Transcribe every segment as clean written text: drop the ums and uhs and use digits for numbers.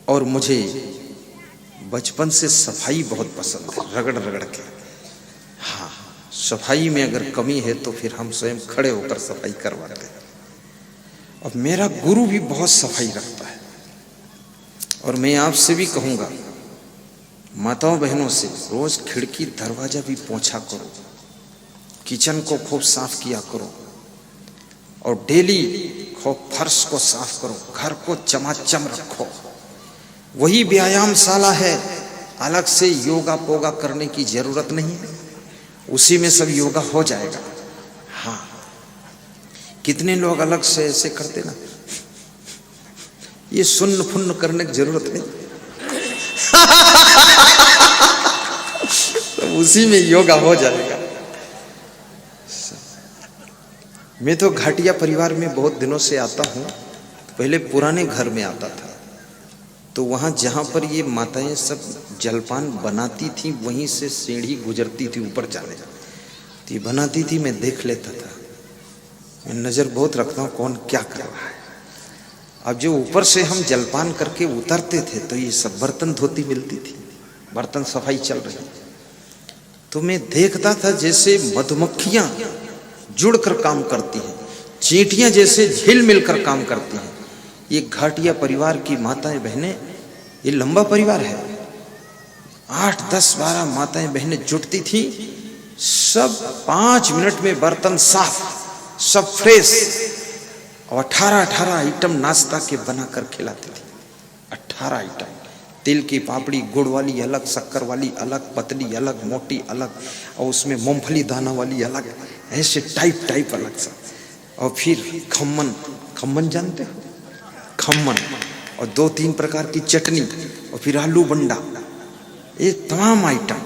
और मुझे बचपन से सफाई बहुत पसंद है, रगड़ रगड़ के। हाँ, सफाई में अगर कमी है तो फिर हम स्वयं खड़े होकर सफाई करवाते हैं। और मेरा गुरु भी बहुत सफाई रखता है। और मैं आपसे भी कहूँगा, माताओं बहनों से, रोज खिड़की दरवाजा भी पोंछा करो, किचन को खूब साफ किया करो, और डेली खूब फर्श को साफ करो, घर को चमाचम रखो। वही व्यायामशाला है, अलग से योगा पोगा करने की जरूरत नहीं है, उसी में सब योगा हो जाएगा। हाँ, कितने लोग अलग से ऐसे करते ना, ये सुन्न फुन्न करने की जरूरत नहीं तो उसी में योगा हो जाएगा। मैं तो घाटिया परिवार में बहुत दिनों से आता हूँ। पहले पुराने घर में आता था, तो वहाँ जहाँ पर ये माताएं सब जलपान बनाती थी, वहीं से सीढ़ी गुजरती थी ऊपर जाने तो ये बनाती थी, मैं देख लेता था। मैं नज़र बहुत रखता हूँ कौन क्या कर रहा है। अब जो ऊपर से हम जलपान करके उतरते थे तो ये सब बर्तन धोती मिलती थी, बर्तन सफाई चल रही, तो मैं देखता था जैसे मधुमक्खियाँ जुड़कर काम करती हैं, चींटियाँ जैसे झिल मिलकर काम करती हैं। ये घाटिया परिवार की माताएं बहनें, ये लंबा परिवार है, 8, 10, 12 माताएं बहनें जुटती थी, सब 5 मिनट में बर्तन साफ, सब फ्रेश, और 18 आइटम नाश्ता के बनाकर खिलाती थी। 18 आइटम, तिल की पापड़ी, गुड़ वाली अलग, शक्कर वाली अलग, पतली अलग, मोटी अलग, और उसमें मूंगफली दाना वाली अलग, ऐसे टाइप अलग सा। और फिर खम्मन जानते हो, खम्मन, और 2-3 प्रकार की चटनी, और फिर आलू बंडा, ये तमाम आइटम।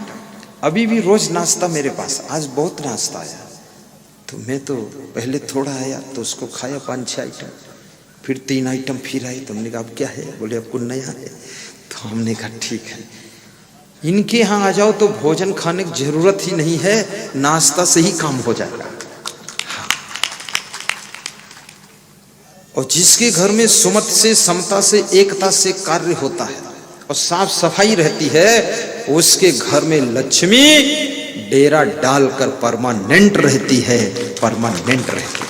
अभी भी रोज नाश्ता मेरे पास, आज बहुत नाश्ता आया, तो मैं तो पहले थोड़ा आया तो उसको खाया 5-6 आइटम, फिर 3 आइटम फिर आए, तो हमने कहा अब क्या है, बोले अब कुछ नया है, तो हमने कहा ठीक है, इनके यहाँ आ जाओ तो भोजन खाने की जरूरत ही नहीं है, नाश्ता से ही काम हो जाएगा। हाँ। और जिसके घर में सुमत से, समता से, एकता से कार्य होता है और साफ सफाई रहती है, उसके घर में लक्ष्मी डेरा डालकर परमानेंट रहती है, परमानेंट रहती है।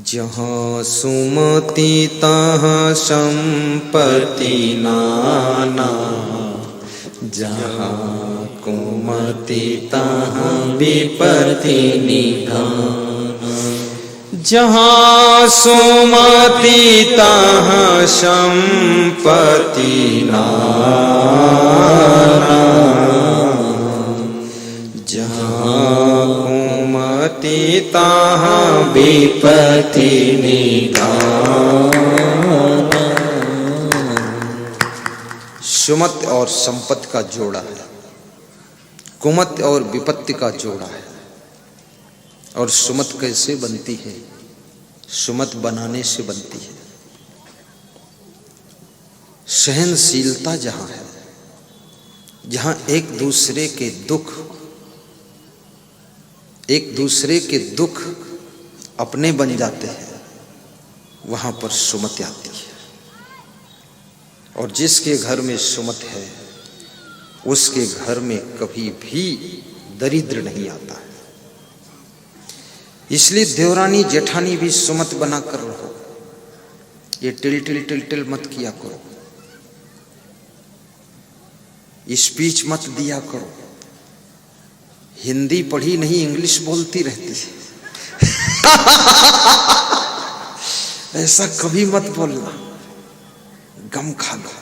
जहाँ सुमति तहाँ संपत्ति नाना, जहाँ कुमति तहाँ विपत्ति निधान। जहाँ सुमति तहाँ संपत्ति नाना, जहाँ कुमति तहाँ विपत्ति निधान। सुमत और संपत्ति का जोड़ा है, कुमत और विपत्ति का जोड़ा है। और सुमत कैसे बनती है? सुमत बनाने से बनती है। सहनशीलता जहां है, जहां एक दूसरे के दुख अपने बन जाते हैं, वहां पर सुमति आती है। और जिसके घर में सुमत है, उसके घर में कभी भी दरिद्र नहीं आता है। इसलिए देवरानी जेठानी भी सुमत बनाकर रहो। ये टिल मत किया करो, स्पीच मत दिया करो। हिंदी पढ़ी नहीं, इंग्लिश बोलती रहती है ऐसा कभी मत बोलना, गम खा लो।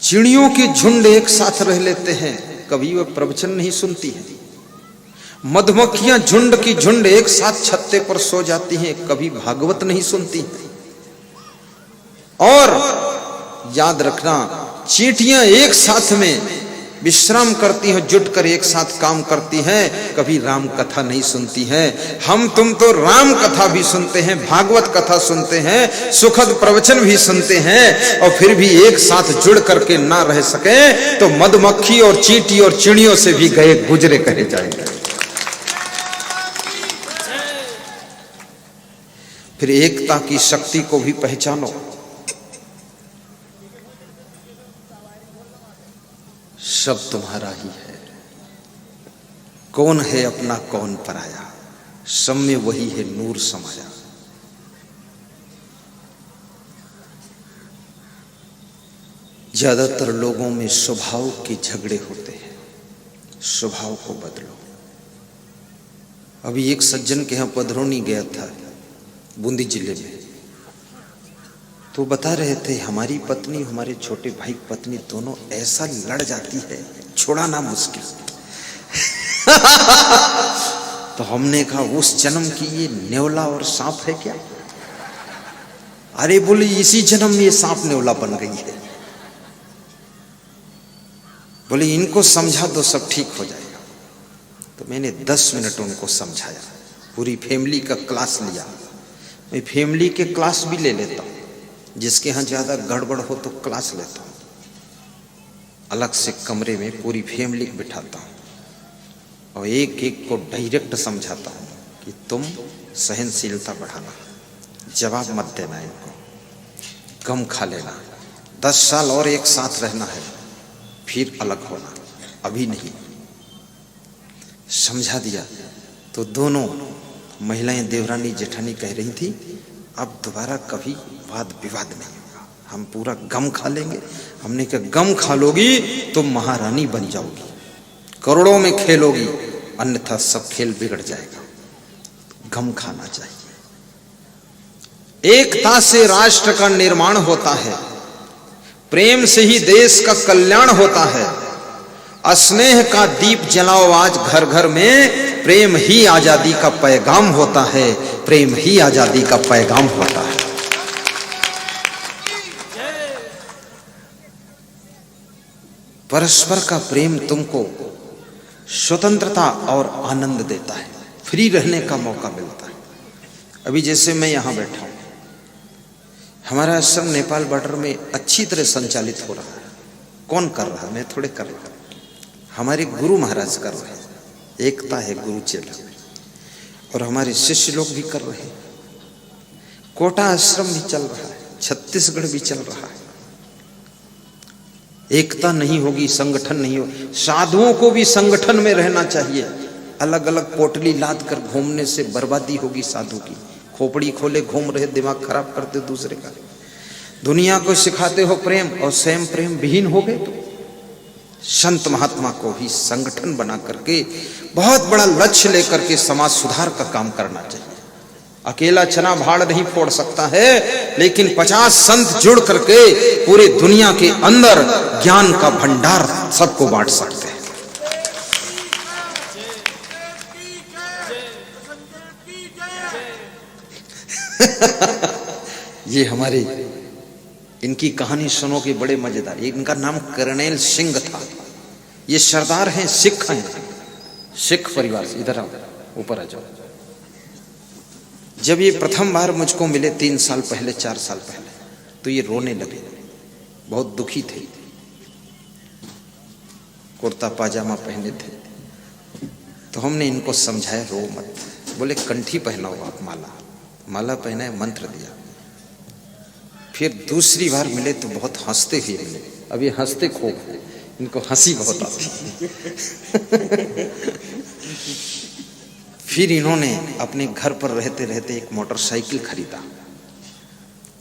चिड़ियों के झुंड एक साथ रह लेते हैं, कभी वह प्रवचन नहीं सुनती है। मधुमक्खियां झुंड की झुंड एक साथ छत्ते पर सो जाती हैं, कभी भागवत नहीं सुनती। और याद रखना, चींटियां एक साथ में विश्राम करती हैं, जुटकर एक साथ काम करती हैं, कभी राम कथा नहीं सुनती हैं। हम तुम तो राम कथा भी सुनते हैं, भागवत कथा सुनते हैं, सुखद प्रवचन भी सुनते हैं, और फिर भी एक साथ जुड़ करके ना रह सके तो मधुमक्खी और चींटी और चिड़ियों से भी गए गुजरे कहे जाएंगे। फिर एकता की शक्ति को भी पहचानो। सब तुम्हारा ही है, कौन है अपना कौन पराया, सब में वही है नूर समाया। ज्यादातर लोगों में स्वभाव के झगड़े होते हैं, स्वभाव को बदलो। अभी एक सज्जन के यहाँ पधरौनी गया था, बूंदी जिले में, तो बता रहे थे हमारी पत्नी हमारे छोटे भाई की पत्नी दोनों ऐसा लड़ जाती है, छुड़ाना मुश्किल। तो हमने कहा उस जन्म की ये नेवला और सांप है क्या? अरे बोले इसी जन्म में ये सांप नेवला बन गई है। बोले इनको समझा दो सब ठीक हो जाएगा। तो मैंने 10 मिनट उनको समझाया, पूरी फैमिली का क्लास लिया। मैं फैमिली के क्लास भी ले लेता हूँ, जिसके यहाँ ज्यादा गड़बड़ हो तो क्लास लेता हूँ। अलग से कमरे में पूरी फैमिली को बिठाता हूँ और एक एक को डायरेक्ट समझाता हूँ कि तुम सहनशीलता बढ़ाना, जवाब मत देना, इनको कम खा लेना, 10 साल और एक साथ रहना है, फिर अलग होना, अभी नहीं। समझा दिया तो दोनों महिलाएं देवरानी जेठानी कह रही थी अब दोबारा कभी वाद विवाद नहीं होगा, हम पूरा गम खा लेंगे। हमने कहा गम खा लोगी तो महारानी बन जाओगी, करोड़ों में खेलोगी, अन्यथा सब खेल बिगड़ जाएगा। गम खाना चाहिए। एकता से राष्ट्र का निर्माण होता है, प्रेम से ही देश का कल्याण होता है। स्नेह का दीप जलाओ आज घर घर में, प्रेम ही आजादी का पैगाम होता है, प्रेम ही आजादी का पैगाम होता है। परस्पर का प्रेम तुमको स्वतंत्रता और आनंद देता है, फ्री रहने का मौका मिलता है। अभी जैसे मैं यहां बैठा हूं, हमारा आश्रम नेपाल बॉर्डर में अच्छी तरह संचालित हो रहा है। कौन कर रहा है? मैं थोड़े कर रहा, हमारे गुरु महाराज कर रहे हैं। एकता है गुरु चेला, और हमारे शिष्य लोग भी कर रहे हैं। कोटा आश्रम भी चल रहा है, छत्तीसगढ़ भी चल रहा है। एकता नहीं होगी, संगठन नहीं हो। साधुओं को भी संगठन में रहना चाहिए। अलग अलग पोटली लाद कर घूमने से बर्बादी होगी साधु की। खोपड़ी खोले घूम रहे, दिमाग खराब करते दूसरे का। दुनिया को सिखाते हो प्रेम और स्वयं प्रेम विहीन हो गए तो संत महात्मा को भी संगठन बना करके बहुत बड़ा लक्ष्य लेकर के समाज सुधार का काम करना चाहिए। अकेला चना भाड़ नहीं फोड़ सकता है, लेकिन 50 संत जुड़ करके पूरे दुनिया के अंदर ज्ञान का भंडार सबको बांट सकते हैं। ये हमारे इनकी कहानी सुनोगे, बड़े मजेदार। इनका नाम कर्नैल सिंह था। ये सरदार हैं, सिख हैं, सिख परिवार से। इधर आओ, ऊपर आ जाओ। जब ये प्रथम बार मुझको मिले 3 साल पहले, 4 साल पहले, तो ये रोने लगे, बहुत दुखी थे। कुर्ता पाजामा पहने थे। तो हमने इनको समझाया रो मत। बोले कंठी पहनाओ आप, माला पहनाए, मंत्र दिया। फिर दूसरी बार मिले तो बहुत हंसते हुए मिले। अब ये हंसते खूब हैं, इनको हंसी बहुत आती है। फिर इन्होंने अपने घर पर रहते रहते एक मोटरसाइकिल खरीदा।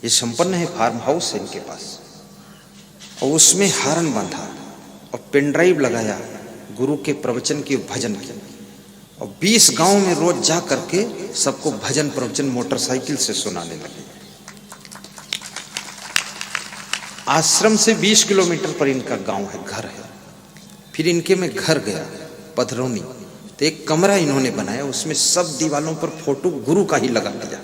ये संपन्न है, फार्म हाउस है इनके पास, और उसमें हारन बांधा और पेन ड्राइव लगाया गुरु के प्रवचन के, भजन के, और 20 गांव में रोज जा करके सबको भजन प्रवचन मोटरसाइकिल से सुनाने लगे। आश्रम से 20 किलोमीटर पर इनका गांव है, घर है। फिर इनके में घर गया पधरौनी, तो एक कमरा इन्होंने बनाया, उसमें सब दीवालों पर फोटो गुरु का ही लगा दिया।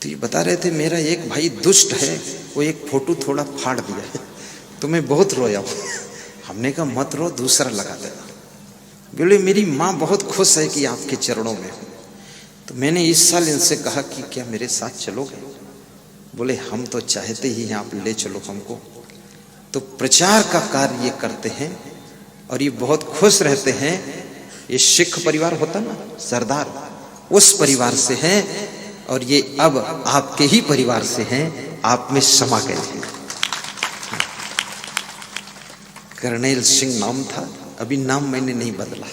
तो ये बता रहे थे मेरा एक भाई दुष्ट है, वो एक फोटो थोड़ा फाड़ दिया है, तो मैं बहुत रोया। हमने कहा मत रो, दूसरा लगा देना। बोले मेरी माँ बहुत खुश है कि आपके चरणों में हूँ। तो मैंने इस साल इनसे कहा कि क्या मेरे साथ चलोगे? बोले हम तो चाहते ही हैं, आप ले चलो हमको। तो प्रचार का कार्य ये करते हैं और ये बहुत खुश रहते हैं। ये सिख परिवार होता ना, सरदार, उस परिवार से हैं और ये अब आपके ही परिवार से हैं, आप में समा गए हैं। कर्नैल सिंह नाम था, अभी नाम मैंने नहीं बदला,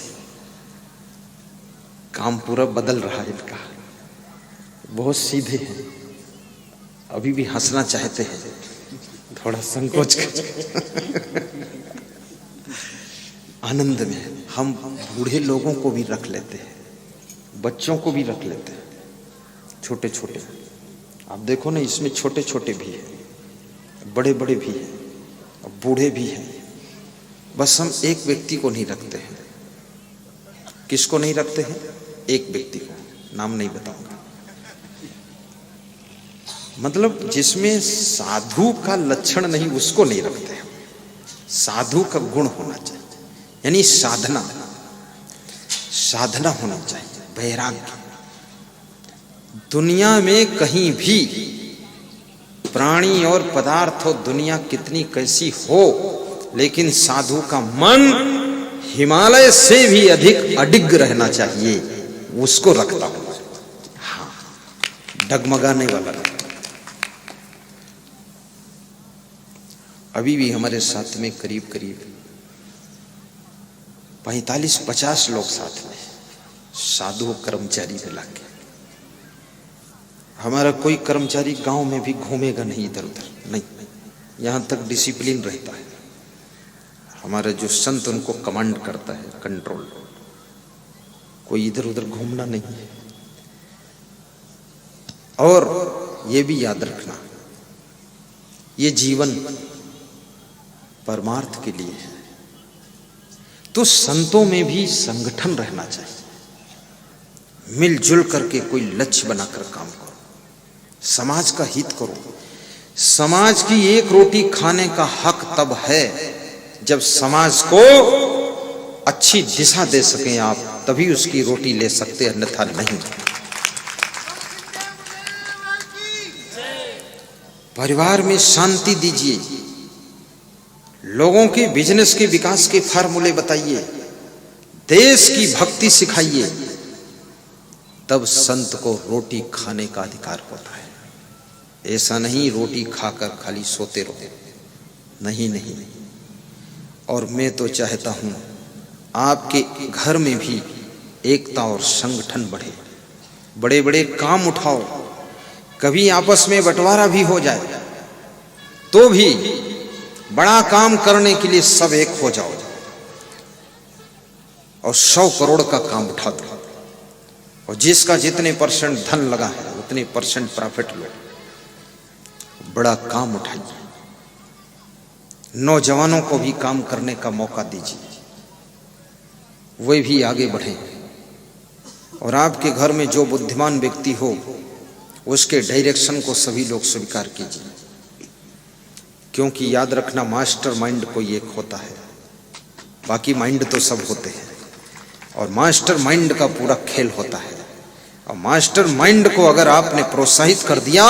काम पूरा बदल रहा है इनका। बहुत सीधे हैं, अभी भी हंसना चाहते हैं, थोड़ा संकोच कर आनंद में। हम बूढ़े लोगों को भी रख लेते हैं, बच्चों को भी रख लेते हैं, छोटे छोटे। आप देखो ना, इसमें छोटे छोटे भी हैं, बड़े बड़े भी हैं, बूढ़े भी हैं। बस हम एक व्यक्ति को नहीं रखते हैं। किसको नहीं रखते हैं? एक व्यक्ति को, नाम नहीं बताऊंगा। मतलब जिसमें साधु का लक्षण नहीं, उसको नहीं रखते हैं। साधु का गुण होना चाहिए, यानी साधना, साधना होना चाहिए, वैराग्य। दुनिया में कहीं भी प्राणी और पदार्थ हो, दुनिया कितनी कैसी हो, लेकिन साधु का मन हिमालय से भी अधिक अडिग रहना चाहिए, उसको रखता हूं। हाँ, डगमगाने वाला रखता। अभी भी हमारे साथ में करीब करीब 45-50 लोग साथ में, साधु कर्मचारी मिला के। हमारा कोई कर्मचारी गांव में भी घूमेगा नहीं इधर उधर, नहीं, यहां तक डिसिप्लिन रहता है। हमारा जो संत उनको कमांड करता है, कंट्रोल, कोई इधर उधर घूमना नहीं है। और ये भी याद रखना, ये जीवन परमार्थ के लिए है, तो संतों में भी संगठन रहना चाहिए। मिलजुल करके कोई लक्ष्य बनाकर काम करो, समाज का हित करो। समाज की एक रोटी खाने का हक तब है जब समाज को अच्छी दिशा दे सकें आप, तभी उसकी रोटी ले सकते, अन्यथा नहीं। परिवार में शांति दीजिए, लोगों के बिजनेस के विकास के फार्मूले बताइए, देश की भक्ति सिखाइए, तब संत को रोटी खाने का अधिकार होता है। ऐसा नहीं रोटी खाकर खाली सोते रहो, नहीं नहीं। और मैं तो चाहता हूं आपके घर में भी एकता और संगठन बढ़े, बड़े बड़े काम उठाओ, कभी आपस में बंटवारा भी हो जाए तो भी बड़ा काम करने के लिए सब एक हो जाओ और 100 करोड़ का काम उठा दो, और जिसका जितने परसेंट धन लगा है उतने परसेंट प्रॉफिट लो, बड़ा काम उठाइए। नौजवानों को भी काम करने का मौका दीजिए, वे भी आगे बढ़ें। और आपके घर में जो बुद्धिमान व्यक्ति हो, उसके डायरेक्शन को सभी लोग स्वीकार कीजिए, क्योंकि याद रखना, मास्टर माइंड कोई एक होता है, बाकी माइंड तो सब होते हैं, और मास्टर माइंड का पूरा खेल होता है। और मास्टर माइंड को अगर आपने प्रोत्साहित कर दिया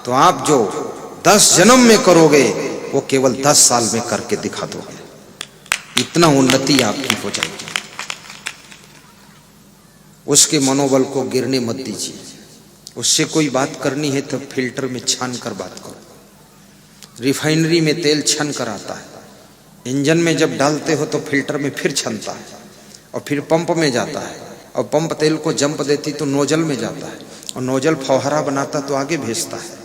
तो आप जो 10 जन्म में करोगे वो केवल 10 साल में करके दिखा दोगे, इतना उन्नति आपकी हो जाएगी। उसके मनोबल को गिरने मत दीजिए। उससे कोई बात करनी है तो फिल्टर में छान कर बात करो। रिफाइनरी में तेल छन कर आता है, इंजन में जब डालते हो तो फिल्टर में फिर छनता है, और फिर पंप में जाता है, और पंप तेल को जंप देती तो नोजल में जाता है, और नोजल फौहारा बनाता तो आगे भेजता है।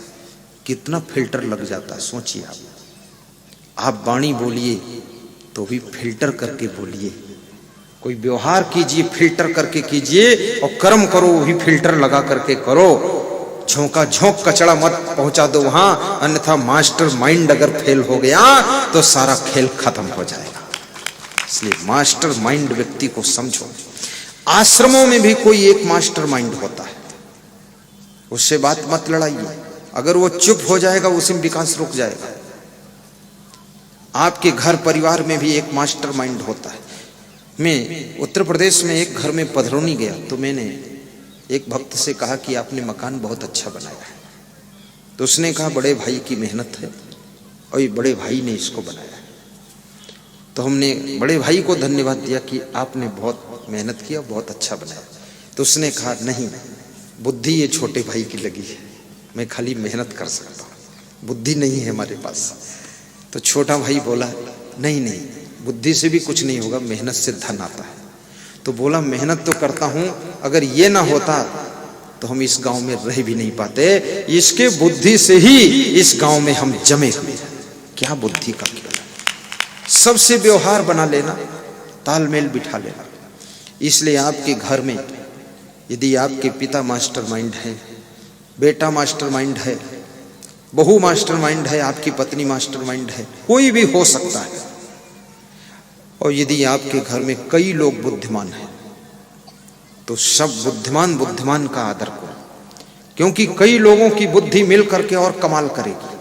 कितना फिल्टर लग जाता है, सोचिए आप वाणी बोलिए तो भी फिल्टर करके बोलिए, कोई व्यवहार कीजिए फिल्टर करके कीजिए, और कर्म करो वो भी फिल्टर लगा करके करो। झोंका झोंक कचड़ा मत पहुंचा दो वहां, अन्यथा मास्टर माइंड अगर फेल हो गया तो सारा खेल खत्म हो जाएगा। इसलिए मास्टर माइंड व्यक्ति को समझो। आश्रमों में भी कोई एक मास्टर माइंड होता है, उससे बात मत लड़ाइए, अगर वो चुप हो जाएगा उसी में विकास रुक जाएगा। आपके घर परिवार में भी एक मास्टर माइंड होता है। मैं उत्तर प्रदेश में एक घर में पधरौनी गया तो मैंने एक भक्त से कहा कि आपने मकान बहुत अच्छा बनाया है, तो उसने कहा बड़े भाई की मेहनत है और ये बड़े भाई ने इसको बनाया है। तो हमने बड़े भाई को धन्यवाद दिया कि आपने बहुत मेहनत किया, बहुत अच्छा बनाया। तो उसने कहा नहीं, बुद्धि ये छोटे भाई की लगी है, मैं खाली मेहनत कर सकता हूँ, बुद्धि नहीं है हमारे पास। तो छोटा भाई बोला नहीं नहीं, बुद्धि से भी कुछ नहीं होगा, मेहनत से धन आता है। तो बोला मेहनत तो करता हूं, अगर ये ना होता तो हम इस गांव में रह भी नहीं पाते, इसके बुद्धि से ही इस गांव में हम जमे हुए हैं। क्या बुद्धि का खेल, सबसे व्यवहार बना लेना, तालमेल बिठा लेना। इसलिए आपके घर में यदि आपके पिता मास्टरमाइंड है, बेटा मास्टरमाइंड है, बहू मास्टरमाइंड है, आपकी पत्नी मास्टरमाइंड है, कोई भी हो सकता है, और यदि आपके घर में कई लोग बुद्धिमान हैं तो सब बुद्धिमान का आदर करो, क्योंकि कई लोगों की बुद्धि मिल करके और कमाल करेगी।